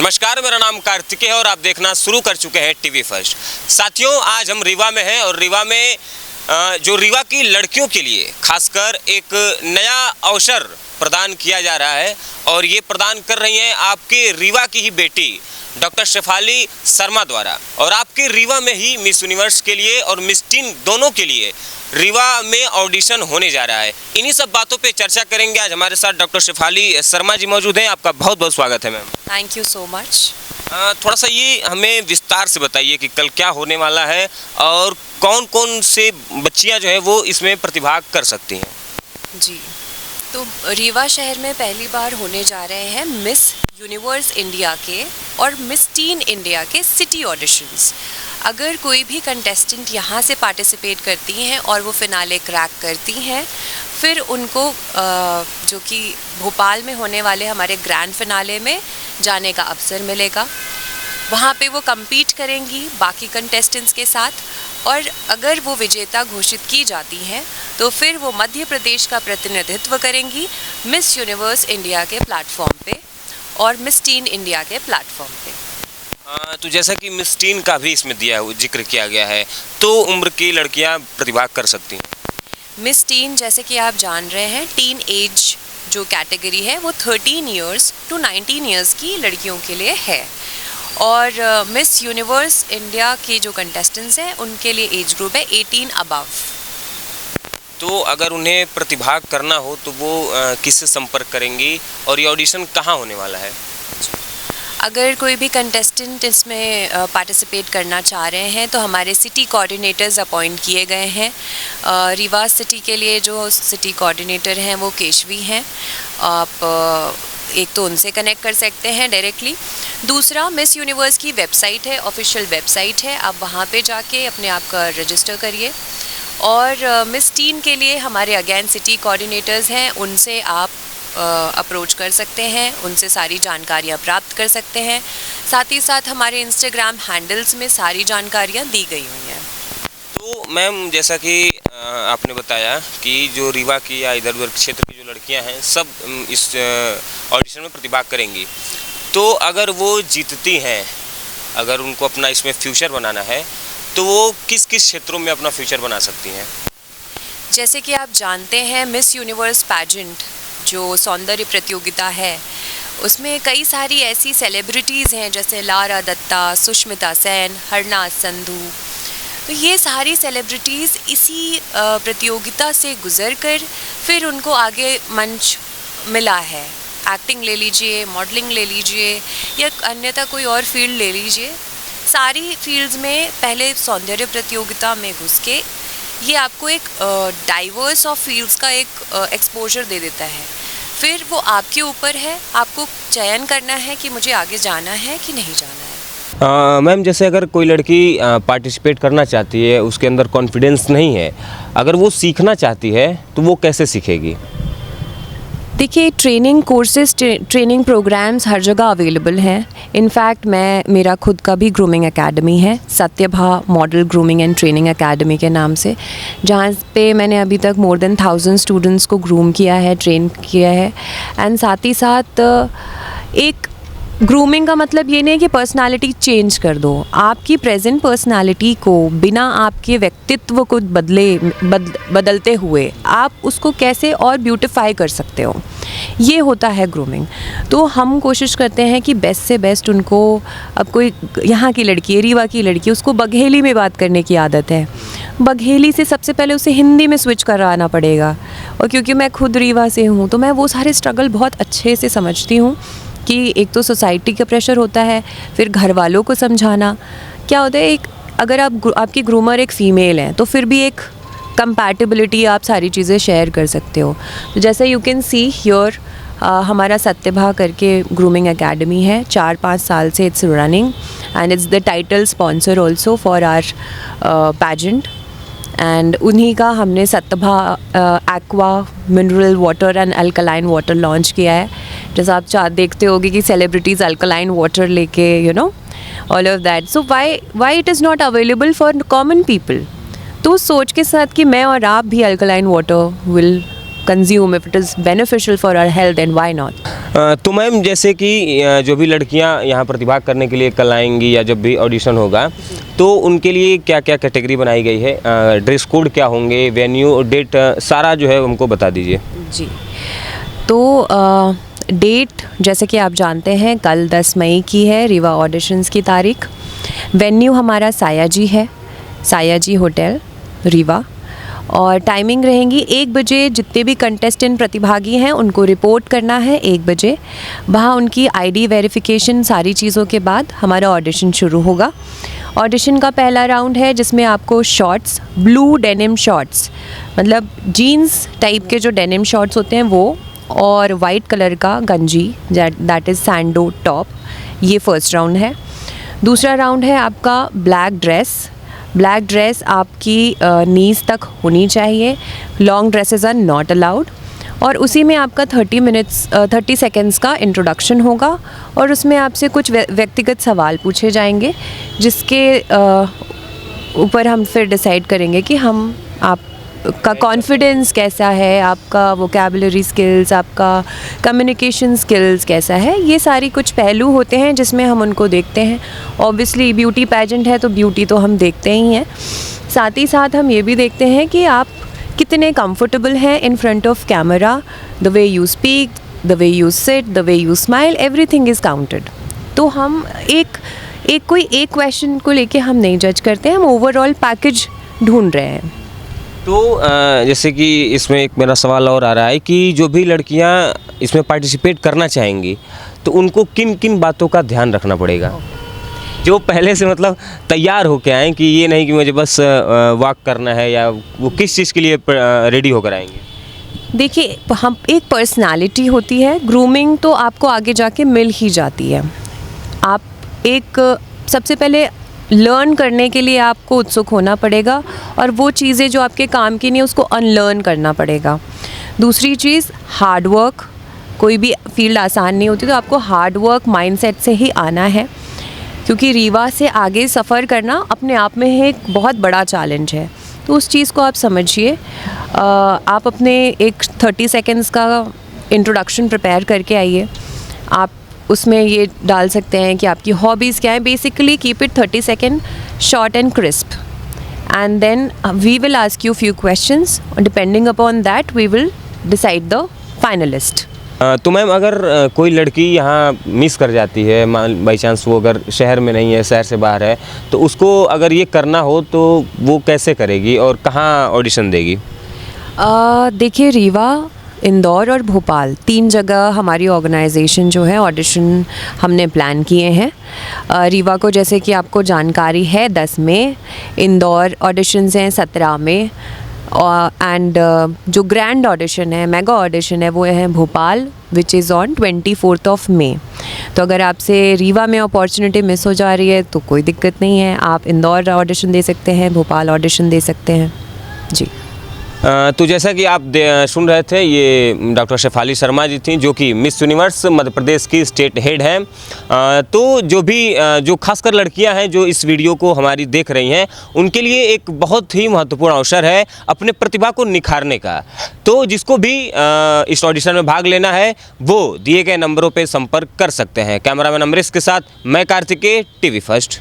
नमस्कार, मेरा नाम कार्तिक है और आप देखना शुरू कर चुके हैं टीवी फर्स्ट। साथियों, आज हम रीवा में हैं और रीवा में जो रीवा की लड़कियों के लिए खासकर एक नया अवसर प्रदान किया जा रहा है और ये प्रदान कर रही हैं आपके रीवा की ही बेटी डॉक्टर शेफाली शर्मा द्वारा। और आपके रीवा में ही मिस यूनिवर्स के लिए और मिस टीन दोनों के लिए रीवा में ऑडिशन होने जा रहा है। इन्हीं सब बातों पे चर्चा करेंगे। आज हमारे साथ डॉक्टर शेफाली शर्मा जी मौजूद हैं। आपका बहुत बहुत स्वागत है ma'am. Thank you so much. थोड़ा सा ये हमें विस्तार से बताइए कि कल क्या होने वाला है और कौन कौन से बच्चियां जो है वो इसमें प्रतिभाग कर सकती हैं। जी, तो रीवा शहर में पहली बार होने जा रहे हैं मिस यूनिवर्स इंडिया के और मिस टीन इंडिया के सिटी ऑडिशंस। अगर कोई भी कंटेस्टेंट यहाँ से पार्टिसिपेट करती हैं और वो फिनाले क्रैक करती हैं, फिर उनको जो कि भोपाल में होने वाले हमारे ग्रैंड फिनाले में जाने का अवसर मिलेगा। वहाँ पे वो compete करेंगी बाकी कंटेस्टेंट्स के साथ और अगर वो विजेता घोषित की जाती हैं तो फिर वो मध्य प्रदेश का प्रतिनिधित्व करेंगी मिस यूनिवर्स इंडिया के प्लेटफॉर्म पे और मिस टीन इंडिया के प्लेटफॉर्म पे। तो जैसा कि मिस टीन का भी इसमें जिक्र किया गया है, तो उम्र की लड़कियां प्रतिभाग कर सकती हैं। मिस टीन, जैसे कि आप जान रहे हैं, टीन एज जो कैटेगरी है वो 13 इयर्स टू 19 इयर्स की लड़कियों के लिए है और मिस यूनिवर्स इंडिया के जो कंटेस्टेंट्स हैं उनके लिए एज ग्रुप है 18 अबव। तो अगर उन्हें प्रतिभाग करना हो तो वो किससे संपर्क करेंगी और ये ऑडिशन कहाँ होने वाला है? अगर कोई भी कंटेस्टेंट इसमें पार्टिसिपेट करना चाह रहे हैं तो हमारे सिटी कोऑर्डिनेटर्स अपॉइंट किए गए हैं। रीवा सिटी के लिए जो सिटी कोऑर्डिनेटर हैं वो केशवी हैं। आप एक तो उनसे कनेक्ट कर सकते हैं डायरेक्टली। दूसरा, मिस यूनिवर्स की वेबसाइट है, ऑफिशियल वेबसाइट है, आप वहाँ पे जाके अपने आप का रजिस्टर करिए। और मिस टीन के लिए हमारे अगेन सिटी कोऑर्डिनेटर्स हैं, उनसे आप अप्रोच कर सकते हैं, उनसे सारी जानकारियाँ प्राप्त कर सकते हैं। साथ ही साथ हमारे इंस्टाग्राम हैंडल्स में सारी जानकारियाँ दी गई हुई हैं। तो मैम, जैसा कि आपने बताया कि जो रीवा की या इधर उधर क्षेत्र की जो लड़कियां हैं सब इस ऑडिशन में प्रतिभाग करेंगी, तो अगर वो जीतती हैं, अगर उनको अपना इसमें फ्यूचर बनाना है तो वो किस किस क्षेत्रों में अपना फ्यूचर बना सकती हैं? जैसे कि आप जानते हैं, मिस यूनिवर्स पैजेंट जो सौंदर्य प्रतियोगिता है उसमें कई सारी ऐसी सेलिब्रिटीज़ हैं जैसे लारा दत्ता, सुष्मिता सेन, हरनाज संधू। तो ये सारी सेलिब्रिटीज़ इसी प्रतियोगिता से गुज़रकर फिर उनको आगे मंच मिला है। एक्टिंग ले लीजिए, मॉडलिंग ले लीजिए या अन्यथा कोई और फील्ड ले लीजिए, सारी फील्ड्स में पहले सौंदर्य प्रतियोगिता में घुस के ये आपको एक डाइवर्स ऑफ फील्ड्स का एक एक्सपोजर दे देता है। फिर वो आपके ऊपर है, आपको चयन करना है कि मुझे आगे जाना है कि नहीं जाना है। मैम, जैसे अगर कोई लड़की पार्टिसिपेट करना चाहती है, उसके अंदर कॉन्फिडेंस नहीं है, अगर वो सीखना चाहती है तो वो कैसे सीखेगी? देखिए, ट्रेनिंग कोर्सेज, ट्रेनिंग प्रोग्राम्स हर जगह अवेलेबल हैं। इनफैक्ट मेरा खुद का भी ग्रूमिंग एकेडमी है, Satyabha model grooming and training academy के नाम से, जहाँ पे मैंने अभी तक मोर देन 1000 स्टूडेंट्स को ग्रूम किया है, ट्रेन किया है। एंड साथ ही साथ एक ग्रूमिंग का मतलब ये नहीं है कि पर्सनालिटी चेंज कर दो। आपकी प्रेजेंट पर्सनालिटी को बिना आपके व्यक्तित्व को बदलते हुए आप उसको कैसे और ब्यूटिफाई कर सकते हो, ये होता है ग्रूमिंग। तो हम कोशिश करते हैं कि बेस्ट से बेस्ट उनको, अब कोई यहाँ की लड़की है, रीवा की लड़की, उसको बघेली में बात करने की आदत है, बघेली से सबसे पहले उसे हिंदी में स्विच कराना पड़ेगा। और क्योंकि मैं खुद रीवा से हूँ तो मैं वो सारे स्ट्रगल बहुत अच्छे से समझती हूँ कि एक तो सोसाइटी का प्रेशर होता है, फिर घर वालों को समझाना क्या होता है। एक अगर आपकी ग्रूमर एक फ़ीमेल है तो फिर भी एक कंपैटिबिलिटी, आप सारी चीज़ें शेयर कर सकते हो। तो जैसे यू कैन सी हियर, हमारा सत्यभा करके ग्रूमिंग एकेडमी है, 4-5 साल से it's running and it's the title sponsor also for our pageant. And उन्हीं का हमने Satyabha aqua mineral water and alkaline water launch किया है। जैसा आप देखते होगे कि सेलिब्रिटीज़ अल्कलाइन वाटर लेके, you know, all of that. So why it is not available for common people? तो उस सोच के साथ कि मैं और आप भी alkaline water will consume if it is beneficial for our health, then why not? तो मैम जैसे कि जो भी लड़कियां यहाँ प्रतिभा करने के लिए कल आएंगी या जब भी ऑडिशन होगा तो उनके लिए क्या क्या कैटेगरी बनाई गई है, ड्रेस कोड क्या होंगे, वेन्यू, डेट, सारा जो है हमको बता दीजिए। जी, तो डेट जैसे कि आप जानते हैं कल 10 मई की है रीवा ऑडिशंस की तारीख। वेन्यू हमारा सायाजी है, सायाजी होटल रीवा, और टाइमिंग रहेंगी 1 बजे। जितने भी कंटेस्टेंट प्रतिभागी हैं उनको रिपोर्ट करना है 1 बजे। वहाँ उनकी आईडी वेरिफिकेशन सारी चीज़ों के बाद हमारा ऑडिशन शुरू होगा। ऑडिशन का पहला राउंड है जिसमें आपको शॉर्ट्स, ब्लू डेनिम शॉर्ट्स, मतलब जीन्स टाइप के जो डेनिम शॉर्ट्स होते हैं वो, और वाइट कलर का गंजी दैट इज़ सैंडो टॉप, ये फर्स्ट राउंड है। दूसरा राउंड है आपका ब्लैक ड्रेस। ब्लैक ड्रेस आपकी नीज़ तक होनी चाहिए, long dresses are not allowed. और उसी में आपका 30 सेकेंड्स का इंट्रोडक्शन होगा और उसमें आपसे कुछ व्यक्तिगत सवाल पूछे जाएंगे जिसके ऊपर हम फिर डिसाइड करेंगे कि हम आपका कॉन्फिडेंस कैसा है, आपका वोकैबुलरी स्किल्स, आपका कम्युनिकेशन स्किल्स कैसा है। ये सारी कुछ पहलू होते हैं जिसमें हम उनको देखते हैं। ऑब्वियसली ब्यूटी पैजेंट है तो ब्यूटी तो हम देखते ही हैं, साथ ही साथ हम ये भी देखते हैं कि आप कितने कंफर्टेबल हैं in front of camera, the way you speak, the way you sit, the way you smile, everything is counted. तो हम कोई एक क्वेश्चन को लेके हम नहीं जज करते हैं, हम ओवरऑल पैकेज ढूंढ रहे हैं। तो जैसे कि इसमें एक मेरा सवाल और आ रहा है कि जो भी लड़कियां इसमें पार्टिसिपेट करना चाहेंगी तो उनको किन किन बातों का ध्यान रखना पड़ेगा, जो पहले से मतलब तैयार होके आएँ कि ये नहीं कि मुझे बस वॉक करना है, या वो किस चीज़ के लिए रेडी होकर आएंगे? देखिए, हम एक पर्सनालिटी होती है, ग्रूमिंग तो आपको आगे जाके मिल ही जाती है। आप सबसे पहले लर्न करने के लिए आपको उत्सुक होना पड़ेगा और वो चीज़ें जो आपके काम की नहीं उसको अनलर्न करना पड़ेगा। दूसरी चीज़ हार्ड वर्क, कोई भी फील्ड आसान नहीं होती, तो आपको हार्ड वर्क माइंडसेट से ही आना है, क्योंकि रीवा से आगे सफ़र करना अपने आप में एक बहुत बड़ा चैलेंज है। तो उस चीज़ को आप समझिए। आप अपने एक 30 सेकेंड्स का इंट्रोडक्शन प्रिपेयर करके आइए। आप उसमें ये डाल सकते हैं कि आपकी हॉबीज़ क्या है। Basically keep it 30 second short and crisp, and then we will ask you few questions, depending upon that we will decide the finalist. तो मैम अगर कोई लड़की यहाँ मिस कर जाती है, बाई चांस वो अगर शहर में नहीं है, शहर से बाहर है, तो उसको अगर ये करना हो तो वो कैसे करेगी और कहाँ ऑडिशन देगी? देखिए, रीवा, इंदौर और भोपाल 3 जगह हमारी ऑर्गेनाइजेशन जो है ऑडिशन हमने प्लान किए हैं। रीवा को जैसे कि आपको जानकारी है 10 में, इंदौर ऑडिशंस हैं 17 में, एंड जो ग्रैंड ऑडिशन है, मेगा ऑडिशन है, वो है भोपाल विच इज़ ऑन 24 मई। तो अगर आपसे रीवा में अपॉर्चुनिटी मिस हो जा रही है तो कोई दिक्कत नहीं है, आप इंदौर ऑडिशन दे सकते हैं, भोपाल ऑडिशन दे सकते हैं जी। तो जैसा कि आप सुन रहे थे, ये डॉक्टर शेफाली शर्मा जी थी जो कि मिस यूनिवर्स मध्य प्रदेश की स्टेट हेड हैं। तो जो खासकर लड़कियां हैं जो इस वीडियो को हमारी देख रही हैं, उनके लिए एक बहुत ही महत्वपूर्ण अवसर है अपने प्रतिभा को निखारने का। तो जिसको भी इस ऑडिशन में भाग लेना है वो दिए गए नंबरों पर संपर्क कर सकते हैं। कैमरामैन अमरीश के साथ मैं कार्तिकेय, टीवी फर्स्ट।